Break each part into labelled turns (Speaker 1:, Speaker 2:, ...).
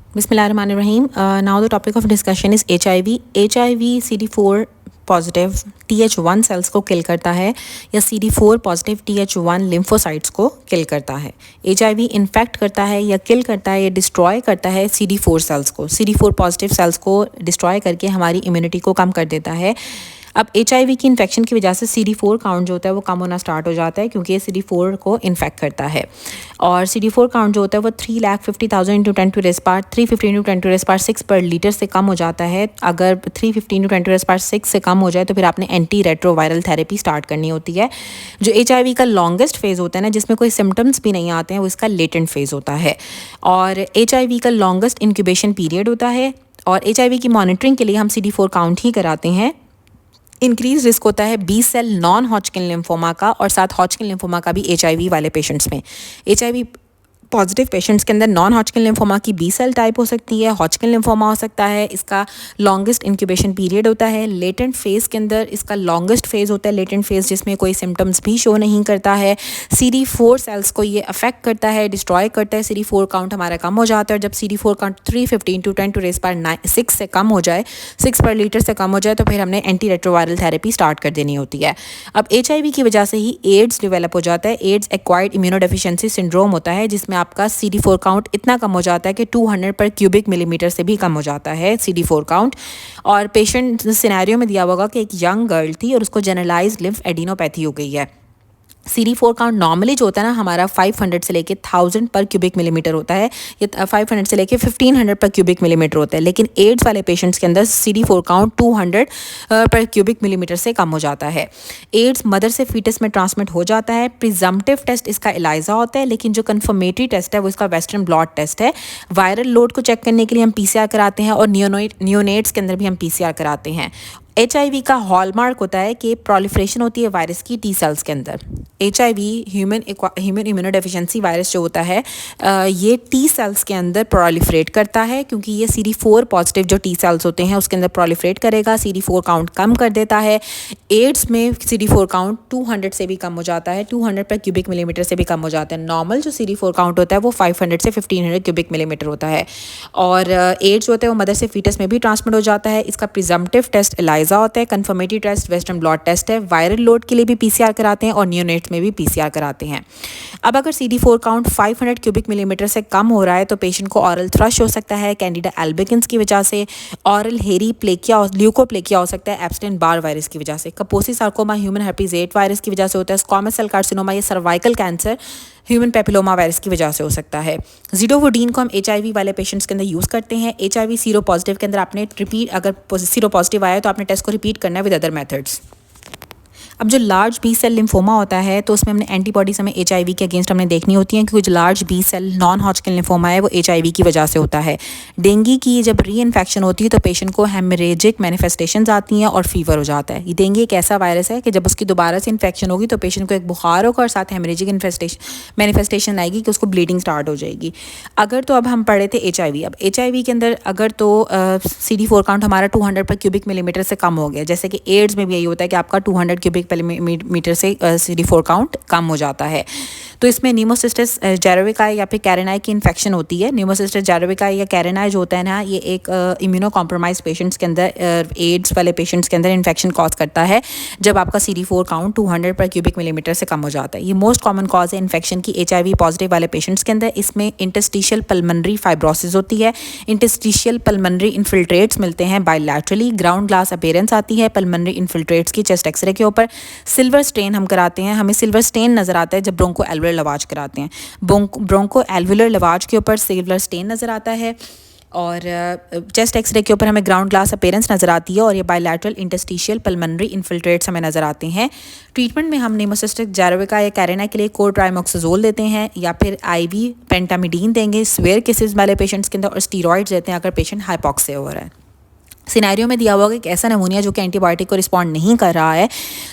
Speaker 1: Bismillahirrahmanirrahim. Now the topic of discussion is HIV. HIV CD4 positive TH1 cells को kill करता है या CD4 positive TH1 lymphocytes को kill करता है। HIV इन्फेक्ट करता है या किल करता है या डिस्ट्रॉय करता है CD4 सेल्स को। CD4 पॉजिटिव सेल्स को डिस्ट्रॉय करके हमारी इम्यूनिटी को कम कर देता है। अब HIV की इन्फेक्शन की वजह से CD4 काउंट जो होता है वो कम होना स्टार्ट हो जाता है क्योंकि ये CD4 को इन्फेक्ट करता है। और CD4 काउंट जो होता है वो 3,50,000 into 10 to raise power 350 into 10 to raise power 6 पर लीटर से कम हो जाता है। अगर 350 इंटू 10 टू रेस पावर 6 से कम हो जाए तो फिर आपने एंटी रेट्रोवायरल थेरेपी स्टार्ट करनी होती है। जो HIV का लॉन्गेस्ट फेज़ होता है ना, जिसमें कोई सिम्टम्स भी नहीं आते हैं, वो इसका लेटेंट फेज़ होता है। और HIV का लॉन्गेस्ट इंक्यूबेशन पीरियड होता है। और HIV की मॉनिटरिंग के लिए हम CD4 काउंट ही कराते हैं। इंक्रीज रिस्क होता है B cell non Hodgkin lymphoma का और साथ हॉजकिन लिम्फोमा का भी HIV वाले पेशेंट्स में। HIV पॉजिटिव पेशेंट्स के अंदर नॉन हॉजकिन लिम्फोमा की बी सेल टाइप हो सकती है, हॉजकिन लिम्फोमा हो सकता है। इसका लॉन्गेस्ट इंक्यूबेशन पीरियड होता है। लेटेंट फेज़ के अंदर इसका लॉन्गेस्ट फेज़ होता है, लेटेंट फेज़ जिसमें कोई सिम्टम्स भी शो नहीं करता है। CD4 सेल्स को ये अफेक्ट करता है, डिस्ट्रॉय करता है। CD4 काउंट हमारा कम हो जाता है और जब CD4 count 350 into 10 to raise power 6 से कम हो जाए, 6 पर लीटर से कम हो जाए, तो फिर हमने एंटी रेट्रोवायरल थेरेपी स्टार्ट कर देनी होती है। अब HIV की वजह से ही एड्स डेवलप हो जाता है। एड्स एक्वायर्ड इम्यूनोडेफिशिएंसी सिंड्रोम होता है, जिसमें आपका CD4 काउंट इतना कम हो जाता है कि 200 पर क्यूबिक मिलीमीटर से भी कम हो जाता है CD4 काउंट। और पेशेंट सिनेरियो में दिया होगा कि एक यंग गर्ल थी और उसको जनरलाइज्ड लिम्फ एडिनोपैथी हो गई है। CD4 काउंट नॉर्मली जो होता है ना हमारा 500 से लेके 1000 पर क्यूबिक मिलीमीटर होता है, या 500 से लेके 1500 पर क्यूबिक मिलीमीटर होता है। लेकिन एड्स वाले पेशेंट्स के अंदर CD4 काउंट 200 पर क्यूबिक मिलीमीटर से कम हो जाता है। एड्स मदर से फीटस में ट्रांसमिट हो जाता है। प्रिजम्पटिव टेस्ट इसका एलाइजा होता है, लेकिन जो कन्फर्मेटरी टेस्ट है वो इसका वेस्टर्न ब्लॉट टेस्ट है। वायरल लोड को चेक करने के लिए हम PCR कराते हैं और नियोनेट्स के अंदर भी हम PCR कराते हैं। HIV का हॉलमार्क होता है कि प्रोलिफरेशन होती है वायरस की T सेल्स के अंदर। HIV ह्यूमन इम्यूनोडेफिशिएंसी वायरस जो होता है ये T सेल्स के अंदर प्रोलिफरेट करता है, क्योंकि ये CD4 पॉजिटिव जो T सेल्स होते हैं उसके अंदर प्रोलिफरेट करेगा, CD4 काउंट कम कर देता है। एड्स में CD4 काउंट 200 से भी कम हो जाता है, 200 पर क्यूबिक मिलीमीटर से भी कम हो जाता है। नॉर्मल जो CD4 काउंट होता है वो 500 से 1500 क्यूबिक मिलीमीटर होता है। और एड्स जो होता है वो मदर से फीटस में भी ट्रांसमिट हो जाता है। इसका प्रिजम्पटिव टेस्ट एलाइजा होता है, confirmatory test western blot test है। वायरल लोड के लिए भी PCR कराते हैं और नियोनेट्स में भी PCR कराते हैं। अब अगर CD4 काउंट 500 क्यूबिक मिलीमीटर से कम हो रहा है तो पेशेंट को ऑरल थ्रश हो सकता है कैंडिडा एल्बिकन्स की वजह से, ऑरल हेरी प्लेकिया ल्यूकोप्लेकिया हो सकता है एप्स्टेन बार वायरस की वजह से, Kaposi sarcoma human hepatitis A virus की वजह से होता है, स्क्वामस सेल कार्सिनोमा या cervical cancer human papilloma virus की वजह से हो सकता है। ज़िडोवुडीन को हम HIV वाले पेशेंट्स के अंदर यूज़ करते हैं। HIV सीरो पॉजिटिव के अंदर आपने रिपीट, अगर सीरो पॉजिटिव आया तो आपने टेस्ट को रिपीट करना है विद अदर मेथड्स। अब जो लार्ज बी सेल लिम्फोमा होता है तो उसमें हमने एंटीबॉडीज हमें HIV के अगेंस्ट हमने देखनी होती हैं, क्योंकि जो large B cell non Hodgkin lymphoma है वो HIV की वजह से होता है। डेंगू की जब री इन्फेक्शन होती है तो पेशेंट को हेमरेजिक मैनिफेस्टेशंस आती हैं और फीवर हो जाता है। ये डेंगू एक ऐसा वायरस है कि जब उसकी दोबारा से इन्फेक्शन होगी तो पेशेंट को एक बुखार होगा और साथ हेमरेजिक मैनिफेस्टेशन आएगी कि उसको ब्लीडिंग स्टार्ट हो जाएगी। अगर तो अब हम पढ़े थे HIV, अब HIV के अंदर अगर तो CD4 काउंट हमारा 200 पर क्यूबिक मिलीमीटर से कम हो गया, जैसे कि एड्स में भी यही होता है कि आपका 200 क्यूबिक मीटर से CD4 काउंट कम हो जाता है, तो इसमें नीमोसिस्टिस जेरोविकाई या फिर कैरेनाई की इन्फेक्शन होती है। नीमोसिस्टिस जेरोविकाई या कैरेनाई जो होता है ना, ये एक इम्यूनो कॉम्प्रोमाइज पेशेंट्स के अंदर, एड्स वाले पेशेंट्स के अंदर इन्फेक्शन कॉज करता है जब आपका CD4 काउंट 200 पर क्यूबिक मिलीमीटर से कम हो जाता है। ये मोस्ट कॉमन कॉज है इन्फेक्शन की HIV पॉजिटिव वाले पेशेंट्स के अंदर। इसमें इंटरस्टिशियल पल्मनरी फाइब्रोसिस होती है, इंटरस्टिशियल पल्मनरी इन्फिल्ट्रेट्स मिलते हैं बायलैटरली, ग्राउंड ग्लास अपीयरेंस आती है पल्मनरी इन्फिल्ट्रेट्स की चेस्ट एक्सरे के ऊपर। सिल्वर स्टेन हम कराते हैं, हमें सिल्वर स्टेन नज़र आता है जब ब्रोंको एल्वुलर लवाज कराते हैं। ब्रोंको एल्वुलर लवाज के ऊपर सिल्वर स्टेन नज़र आता है और चेस्ट एक्सरे के ऊपर हमें ग्राउंड ग्लास अपीयरेंस नज़र आती है और ये बायलैटरल इंटरस्टिशियल पल्मनरी इन्फिल्ट्रेट्स हमें नज़र आते हैं। ट्रीटमेंट में हम नीमोसिस्टिस जेरोविका या कैरेना के लिए कोट्राइमोक्साजोल देते हैं या फिर IV पेंटामिडीन देंगे स्वेयर केसेस वाले पेशेंट्स के अंदर, और स्टीरॉइड्स देते हैं अगर पेशेंट हाइपॉक्सिया हो रहा है। सिनेरियो में दिया हुआ कि एक ऐसा नमूनिया जो कि एंटीबायोटिक को रिस्पॉन्ड नहीं कर रहा है,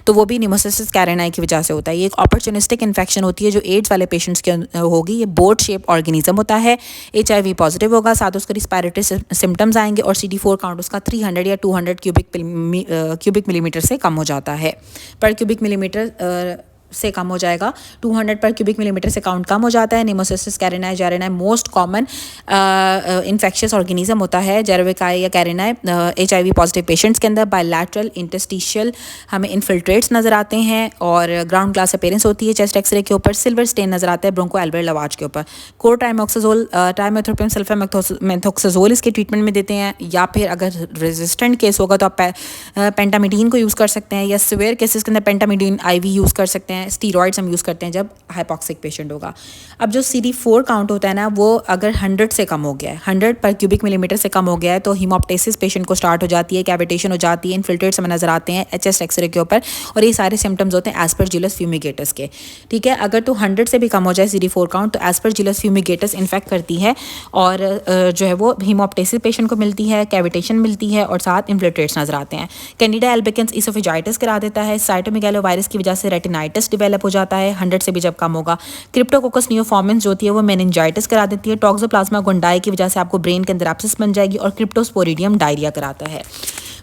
Speaker 1: तो वो भी नीमोसिस्टिस कैरेनाई की वजह से होता है। ये एक अपॉर्चुनिस्टिक इन्फेक्शन होती है जो एड्स वाले पेशेंट्स के होगी। ये बोट शेप ऑर्गेनिज्म होता है, HIV पॉजिटिव होगा, साथ उसको रिस्पायरेटरी सिम्टम्स आएंगे और CD4 काउंट उसका 300 या 200 क्यूबिक मिलीमीटर से कम हो जाता है पर क्यूबिक मिलीमीटर से कम हो जाएगा, 200 पर क्यूबिक मिलीमीटर से काउंट कम हो जाता है। निमोसिस्टिस कैरिनाई जेरेनाई मोस्ट कॉमन इन्फेक्शियस ऑर्गेनिज्म होता है जेरेविकाई या कैरिनाई HIV पॉजिटिव पेशेंट्स के अंदर। बायलैटरल इंटरस्टिशियल हमें इन्फिल्ट्रेट्स नज़र आते हैं और ग्राउंड ग्लास अपीयरेंस होती है चेस्ट एक्सरे के ऊपर। सिल्वर स्टेन नज़र आता है ब्रोंको एल्वेयर लवाज के ऊपर। कोर टाइमोक्साजोल टाइमेथ्रोपियम सल्फामेथोक्साजोल इसके ट्रीटमेंट में देते हैं, या फिर अगर रेजिस्टेंट केस होगा तो आप पेंटामिडीन को यूज़ कर सकते हैं, या सिवियर केसेस के अंदर पेंटामिडीन IV यूज़ कर सकते हैं। स्टीरॉइड्स हम यूज़ करते हैं जब हाइपॉक्सिक पेशेंट होगा। अब जो CD4 काउंट होता है ना, वो अगर 100 से कम हो गया है, 100 पर क्यूबिक मिलीमीटर से कम हो गया है, तो हीमोप्टेसिस पेशेंट को स्टार्ट हो जाती है, कैविटेशन हो जाती है, इन्फिल्ट्रेट्स हमें नजर आते हैं चेस्ट एक्सरे के ऊपर, और ये सारे सिम्टम्स होते हैं एस्परजिलस फ्यूमिगेटस के। ठीक है, अगर तो 100 से भी कम हो जाए CD4 काउंट तो एस्परजिलस फ्यूमिगेटस इन्फेक्ट करती है और जो है वो हीमोप्टेसिस पेशेंट को मिलती है, कैविटेशन मिलती है और साथ इन्फिल्ट्रेट्स नजर आते हैं। कैंडिडा एल्बिकन्स इसोफेजाइटिस करा देता है। साइटोमेगालो वायरस की वजह से रेटिनाइटिस डेवलप हो जाता है 100 से भी जब कम होगा। क्रिप्टोकोकस नियोफॉर्मेंस जो होती है वो मेनिंजाइटिस करा देती है। टॉक्सोप्लाज्मा गोंडाई की वजह से आपको ब्रेन के अंदर एब्सिस बन जाएगी और क्रिप्टोस्पोरिडियम डायरिया कराता है।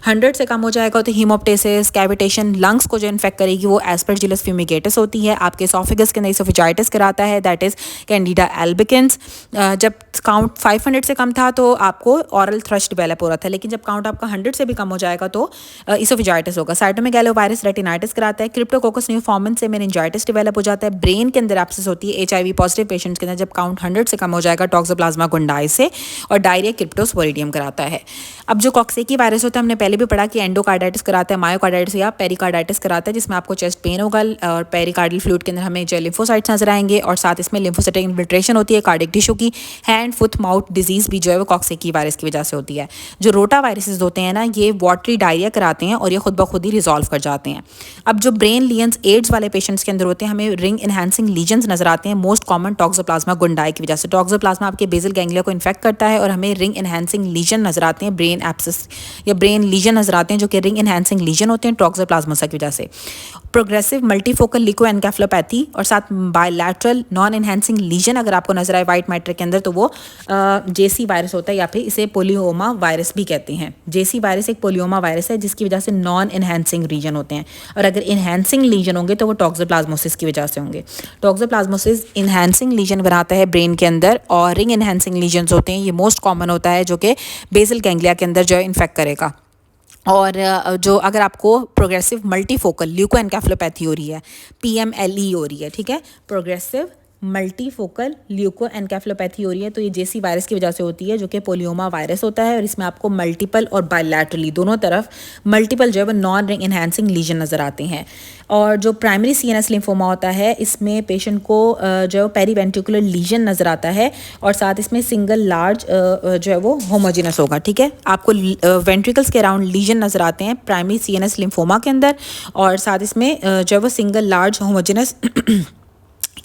Speaker 1: 100 से कम हो जाएगा तो हीमोप्टेसिस, कैविटेशन, लंग्स को जो इन्फेक्ट करेगी वो एस्परजिलस फ्यूमिगेटस होती है। आपके एसोफेगस के अंदर इसोफेजाइटिस कराता है, दैट इज कैंडिडा एल्बिकन्स। जब काउंट 500 से कम था तो आपको ऑरल थ्रश डेवलप हो रहा था, लेकिन जब काउंट आपका 100 से भी कम हो जाएगा तो इसोफेजाइटिस होगा। साइटोमेगालो वायरस रेटिनाइटिस कराता है। क्रिप्टोकोकस नियोफॉर्मेंस से मेनिंजाइटिस डेवलप हो जाता है। ब्रेन के अंदर एब्सिस होती है HIV पॉजिटिव पेशेंट्स के अंदर जब काउंट 100 से कम हो जाएगा टॉक्सोप्लाज्मा गोंडाई से, और डायरिया क्रिप्टोस्पोरिडियम कराता है। अब जो कॉक्सेकी वायरस होता है हमने पहले भी पढ़ा कि एंडोकार्डाइटिस कराता है, मायोकार्डाइटिस या पेरिकार्डाइटिस कराता है, जिसमें आपको चेस्ट पेन होगा और पेरिकार्डियल फ्लूइड के अंदर हमें जो लिम्फोसाइट्स नजर आएंगे और साथ इसमें लिम्फोसाइटिक इन्फिल्ट्रेशन होती है कार्डियक टिश्यू की। हैंड फुट माउथ डिजीज भी जो है वो कॉक्सेकी वायरस की वजह से होती है। जो रोटा वायरसेस होते हैं ना, ये वाटरी डायरिया कराते हैं और ये खुद ब खुद ही रिजॉल्व कर जाते हैं। अब जो ब्रेन लीजन्स एड्स वाले पेशेंट्स के अंदर होते हैं, हमें रिंग एनहांसिंग लीजन्स नजर आते हैं मोस्ट कॉमन टॉक्सोप्लाज्मा गोंडाई की वजह से। टॉक्सोप्लाज्मा आपके बेसल गैंग्लिया को इन्फेक्ट करता है और हमें रिंग एनहांसिंग लीजन नजर आते हैं, ब्रेन एब्सिस या ब्रेन लीजन नजर आते हैं जो कि रिंग एनहांसिंग लीजन होते हैं टॉक्सोप्लाज्मोसा की वजह से। प्रोग्रेसिव मल्टीफोकल लिकोएन्केफेलोपैथी और साथ बायलैटरल नॉन एनहांसिंग लीजन अगर आपको नजर आए वाइट मैटर के अंदर तो वो JC वायरस होता है, या फिर इसे पोलियोमा वायरस भी कहते हैं। JC वायरस एक पोलियोमा वायरस है जिसकी वजह से नॉन एनहांसिंग रीजन होते हैं, और अगर एनहांसिंग लीजन होंगे तो वो टॉक्सोप्लाज्मोसिस की वजह से होंगे। टॉक्सोप्लाज्मोसिस एनहांसिंग लीजन बनाता है ब्रेन के अंदर, और रिंग एनहांसिंग लीजन्स होते हैं ये मोस्ट कॉमन होता है जो कि बेसल गैंग्लिया के अंदर जो है इन्फेक्ट करेगा। और जो अगर आपको प्रोग्रेसिव मल्टीफोकल ल्यूकोएन्केफेलोपैथी हो रही है, PMLE हो रही है, ठीक है, प्रोग्रेसिव मल्टीफोकल ल्यूकोएन्केफेलोपैथी हो रही है, तो ये JC वायरस की वजह से होती है जो कि पोलियोमा वायरस होता है, और इसमें आपको मल्टीपल और बायलैटरली दोनों तरफ मल्टीपल जो है वो नॉन रिंग एनहांसिंग लीजन नज़र आते हैं। और जो प्राइमरी CNS लिम्फोमा होता है इसमें पेशेंट को जो है पेरीवेंट्रिकुलर लीजन नज़र आता है, और साथ इसमें सिंगल लार्ज जो है वो होमोजिनस होगा। ठीक है, आपको वेंट्रिकल्स के अराउंड लीजन नज़र आते हैं प्राइमरी CNS लिम्फोमा के अंदर, और साथ इसमें जो है वो सिंगल लार्ज होमोजिनस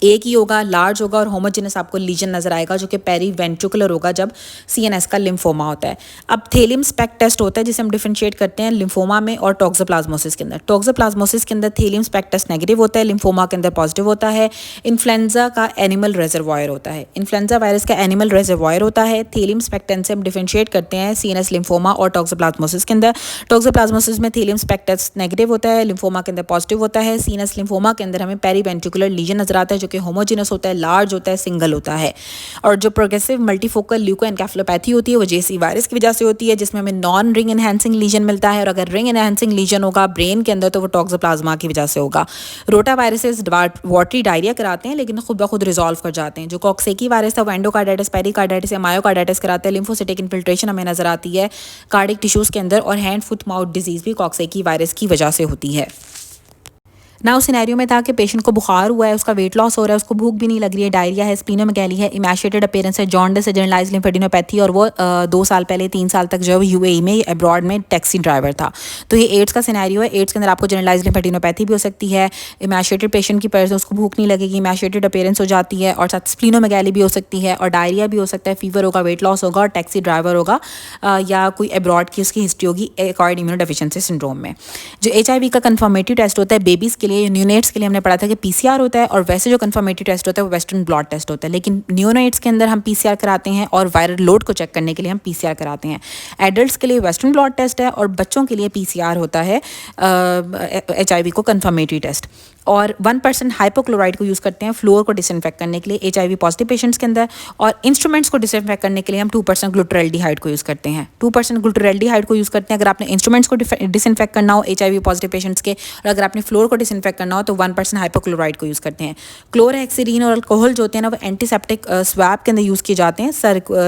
Speaker 1: एक ही होगा, लार्ज होगा, और होमोजेनस आपको लीजन नजर आएगा जो कि पेरीवेंट्रिकुलर होगा जब CNS का लिम्फोमा होता है। अब थेलियम स्पेक टेस्ट होता है जिसे हम डिफरेंशिएट करते हैं लिम्फोमा में और टॉक्सोप्लाज्मोसिस के अंदर। टॉक्सोप्लाज्मोसिस के अंदर थेलियम स्पेक टेस्ट नेगेटिव होता है, लिम्फोमा के अंदर पॉजिटिव होता है। इन्फ्लुएंजा का एनिमल रेजरवॉयर होता है, इन्फ्लुएंजा वायरस का एनिमल रेजरवॉयर होता है। थेलियम स्पेक टेस्ट से हम डिफरेंशिएट करते हैं CNS लिम्फोमा और टॉक्सोप्लाज्मोसिस के अंदर। टॉक्सोप्लाज्मोसिस में थेलियम स्पेक टेस्ट नेगेटिव होता है, लिम्फोमा के अंदर पॉजिटिव होता है। CNS लिम्फोमा के अंदर हमें पेरीवेंट्रिकुलर लीजन नजर आता है जो कि होमोजिनस होता है, लार्ज होता है, सिंगल होता है। और जो प्रोग्रेसिव मल्टीफोकल ल्यूकोएन्केफेलोपैथी होती है वो JC वायरस की वजह से होती है, जिसमें हमें नॉन रिंग एनहांसिंग लीजन मिलता है, और अगर रिंग एनहांसिंग लीजन होगा ब्रेन के अंदर तो वो टॉक्सोप्लाज्मा की वजह से होगा। रोटा वायरसेस वाटरी डायरिया कराते हैं लेकिन खुद ब खुद रिजॉल्व कर जाते हैं। जो कॉक्सेकी वायरस था वो एंडोकार्डाइटिस, पेरिकार्डाइटिस या मायोकार्डाइटिस कराता है। लिम्फोसिटिक इन्फिल्ट्रेशन हमें नजर आती है कार्डियक टिश्यूज के अंदर, और हैंड फुट माउथ डिजीज भी कॉक्सेकी वायरस की वजह से होती है। ना उस सिनेरियो में था कि पेशेंट को बुखार हुआ है, उसका वेट लॉस हो रहा है, उसको भूख भी नहीं लग रही है, डायरिया है, स्प्लीनोमेगाली है, इमैशिएटेड अपीयरेंस है, जॉन्डिस है, जनरलाइज्ड लिम्फेडिनोपैथी, और वो 2 साल पहले 3 साल तक जो है UAE में अब्रॉड में टैक्सी ड्राइवर था। तो ये एड्स का सिनेरियो है। एड्स के अंदर आपको जनरलाइज्ड लिम्फेडिनोपैथी भी हो सकती है, इमैशिएटेड पेशेंट की पर्सन उसको भूख नहीं लगेगी, इमैशिएटेड अपीयरेंस हो जाती है, और साथ स्प्लीनोमेगाली भी हो सकती है, और डायरिया भी हो सकता है, फीवर होगा, वेट लॉस होगा, और टैक्सी ड्राइवर होगा, या कोई अब्रॉड की उसकी हिस्ट्री होगी एक्वायर्ड इम्यूनोडेफिशिएंसी सिंड्रोम में। जो HIV का कंफर्मेटिव टेस्ट होता है बेबीज़ के लिए, न्यूनेट्स के लिए हमने पढ़ा था कि PCR होता है, और वैसे जो कंफर्मेटिव टेस्ट होता है वो वेस्टर्न ब्लॉट टेस्ट होता है, लेकिन न्यूनेट्स के अंदर हम PCR कराते हैं, और वायरल लोड को चेक करने के लिए हम PCR कराते हैं। एडल्ट्स के लिए वेस्टर्न ब्लॉट टेस्ट है, और बच्चों के लिए PCR होता है HIV को कंफर्मेटरी टेस्ट। और 1% हाइपोक्लोराइड को यूज़ करते हैं फ्लोर को डिसइंफेक्ट करने के लिए HIV पॉजिटिव पेशेंट्स के अंदर। और इंस्ट्रूमेंट्स को डिसइंफेक्ट करने के लिए हम 2% ग्लूटाराल्डिहाइड को यूज़ करते हैं। 2% ग्लूटाराल्डिहाइड को यूज़ करते हैं अगर आपने इंस्ट्रूमेंट्स को डिसइंफेक्ट करना हो HIV पॉजिटिव पेशेंट्स के, और अगर आपने फ्लोर को डिसइंफेक्ट करना हो तो 1% हाइपोक्लोराइड को यूज़ करते हैं। क्लोरहेक्सिडीन और अल्कोहल जो होते हैं ना, वो एंटीसेप्टिक स्वैब के अंदर यूज़ किए जाते हैं।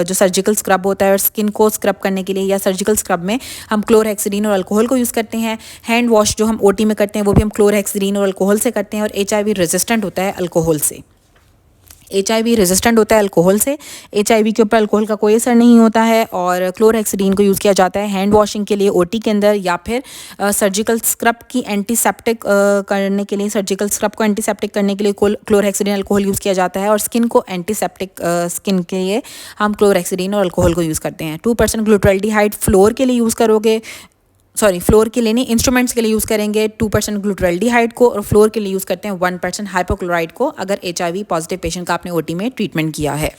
Speaker 1: जो सर्जिकल स्क्रब होता है और स्किन को स्क्रब करने के लिए, या सर्जिकल स्क्रब में हम क्लोरहेक्सिडीन और अल्कोहल को यूज़ करते हैं। हैंड वॉश जो हम OT में करते हैं वो भी हम क्लोरहेक्सिडीन और अल्कोहल से करते हैं। और HIV रेजिस्टेंट होता है अल्कोहल से। HIV रेजिस्टेंट होता है अल्कोहल से। HIV के ऊपर अल्कोहल का कोई असर नहीं होता है। और क्लोरहेक्सिडीन को यूज़ किया जाता है हैंड वॉशिंग के लिए OT के अंदर, या फिर सर्जिकल स्क्रब की एंटीसेप्टिक करने के लिए, सर्जिकल स्क्रब को एंटीसेप्टिक करने के लिए क्लोरहेक्सिडीन अल्कोहल यूज़ किया जाता है। और स्किन को एंटीसेप्टिक स्किन के लिए हम क्लोरहेक्सिडीन और अल्कोहल को यूज़ करते हैं। 2% ग्लूटाराल्डिहाइड फ्लोर के लिए यूज़ करोगे, फ्लोर के लिए नहीं, इंस्ट्रूमेंट्स के लिए यूज़ करेंगे 2% ग्लूटाराल्डिहाइड को, और फ्लोर के लिए यूज़ करते हैं 1% हाइपोक्लोराइड को अगर HIV पॉजिटिव पेशेंट का आपने OT में ट्रीटमेंट किया है।